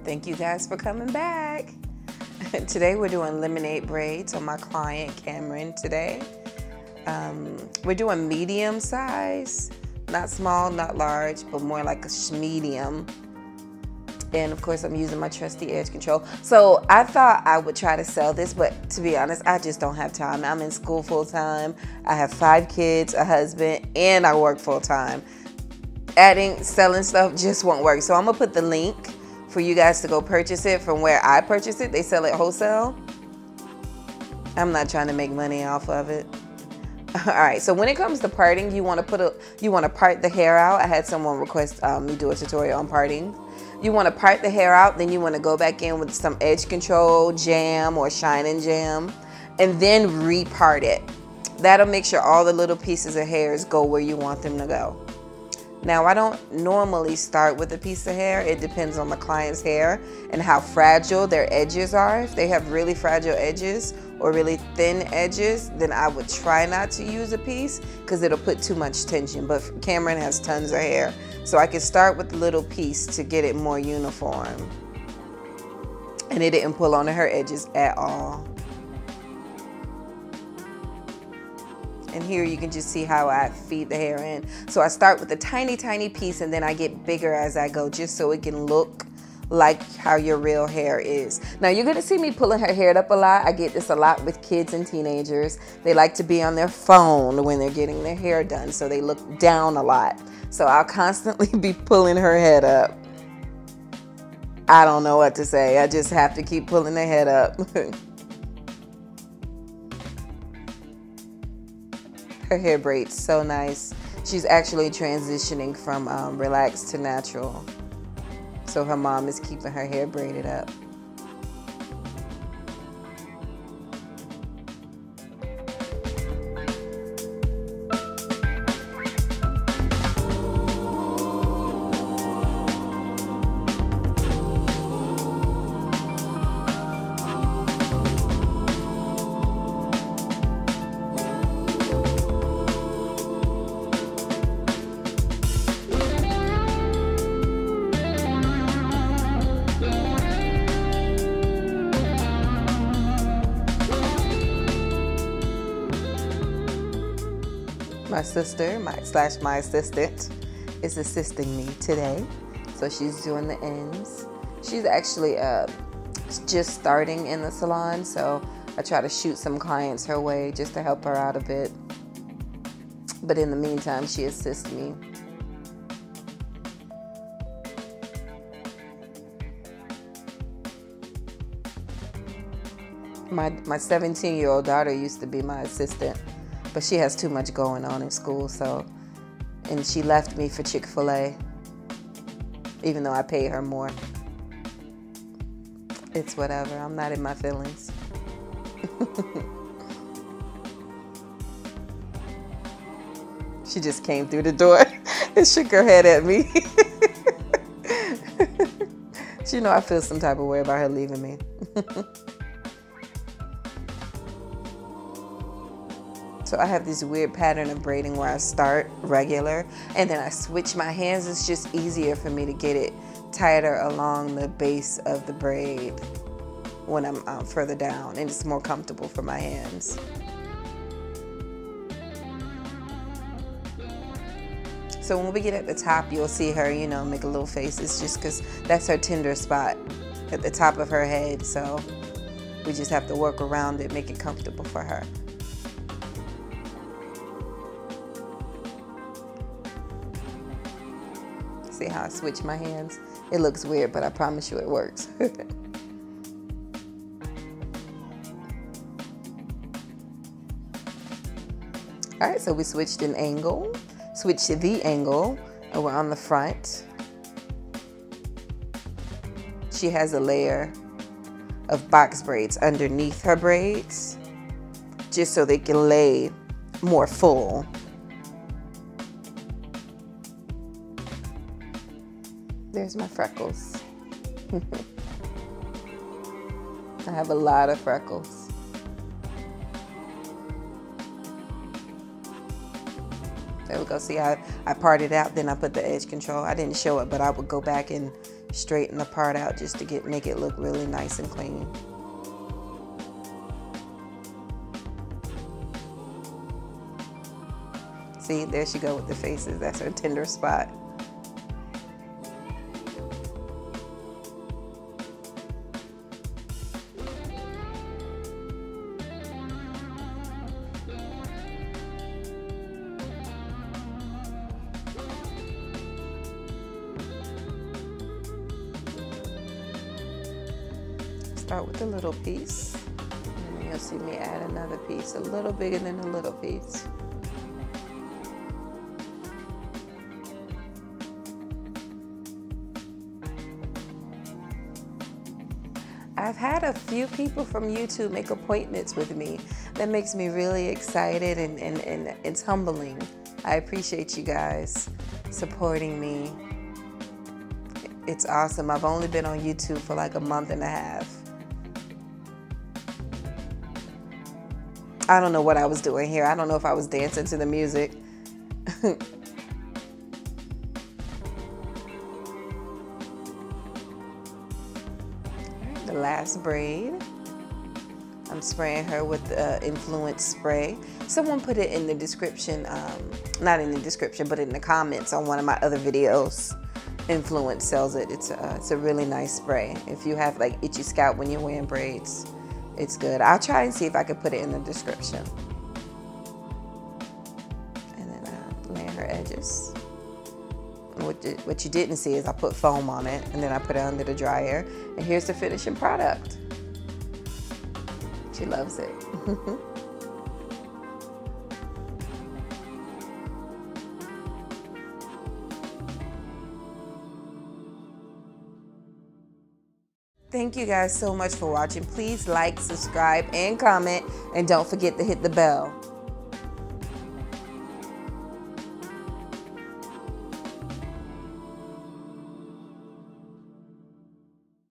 Thank you guys for coming back. Today we're doing lemonade braids on my client Cameron today. We're doing medium size, not small, not large, but more like a medium. And of course I'm using my trusty edge control. So I thought I would try to sell this, but to be honest, I just don't have time. I'm in school full time. I have 5 kids, a husband, and I work full time. Selling stuff just won't work. So I'm gonna put the link for you guys to go purchase it from where I purchase it. They sell it wholesale. I'm not trying to make money off of it. All right, so when it comes to parting, you want to part the hair out. I had someone request me do a tutorial on parting. You want to part the hair out, then you want to go back in with some edge control, jam or shine and jam, and then re-part it. That'll make sure all the little pieces of hairs go where you want them to go. Now, I don't normally start with a piece of hair. It depends on the client's hair and how fragile their edges are. If they have really fragile edges or really thin edges, then I would try not to use a piece because it'll put too much tension. But Cameron has tons of hair, so I can start with a little piece to get it more uniform. And it didn't pull on her edges at all. And here you can just see how I feed the hair in. So I start with a tiny, tiny piece and then I get bigger as I go, just so it can look like how your real hair is. Now you're gonna see me pulling her hair up a lot. I get this a lot with kids and teenagers. They like to be on their phone when they're getting their hair done, so they look down a lot. So I'll constantly be pulling her head up. I don't know what to say. I just have to keep pulling the head up. Her hair braids so nice. She's actually transitioning from relaxed to natural. So her mom is keeping her hair braided up. My sister, my assistant, is assisting me today. So she's doing the ends. She's actually just starting in the salon, so I try to shoot some clients her way just to help her out a bit. But in the meantime, she assists me. My 17-year-old daughter used to be my assistant, but she has too much going on in school, and she left me for Chick-fil-A, even though I pay her more. It's whatever, I'm not in my feelings. She just came through the door and shook her head at me. She know I feel some type of way about her leaving me. So I have this weird pattern of braiding where I start regular and then I switch my hands. It's just easier for me to get it tighter along the base of the braid when I'm further down, and it's more comfortable for my hands. So when we get at the top, you'll see her, you know, make a little face. It's just because that's her tender spot at the top of her head. So we just have to work around it, make it comfortable for her. See how I switch my hands? It looks weird, but I promise you it works. All right, so we switched the angle, and we're on the front. She has a layer of box braids underneath her braids, just so they can lay more full. There's my freckles. I have a lot of freckles. There we go. See how I parted out, then I put the edge control. I didn't show it, but I would go back and straighten the part out just to make it look really nice and clean. See, there she go with the faces. That's her tender spot. Start with a little piece, and then you'll see me add another piece, a little bigger than the little piece. I've had a few people from YouTube make appointments with me. That makes me really excited, and it's humbling. I appreciate you guys supporting me. It's awesome. I've only been on YouTube for like a month and a half. I don't know what I was doing here. I don't know if I was dancing to the music. The last braid. I'm spraying her with the Influence spray. Someone put it in the description, not in the description, but in the comments on one of my other videos. Influence sells it. It's a really nice spray. If you have like itchy scalp when you're wearing braids, it's good. I'll try and see if I can put it in the description. And then I lay her edges. What you didn't see is I put foam on it, and then I put it under the dryer. And here's the finishing product. She loves it. Thank you guys so much for watching. Please like, subscribe, and comment, and don't forget to hit the bell.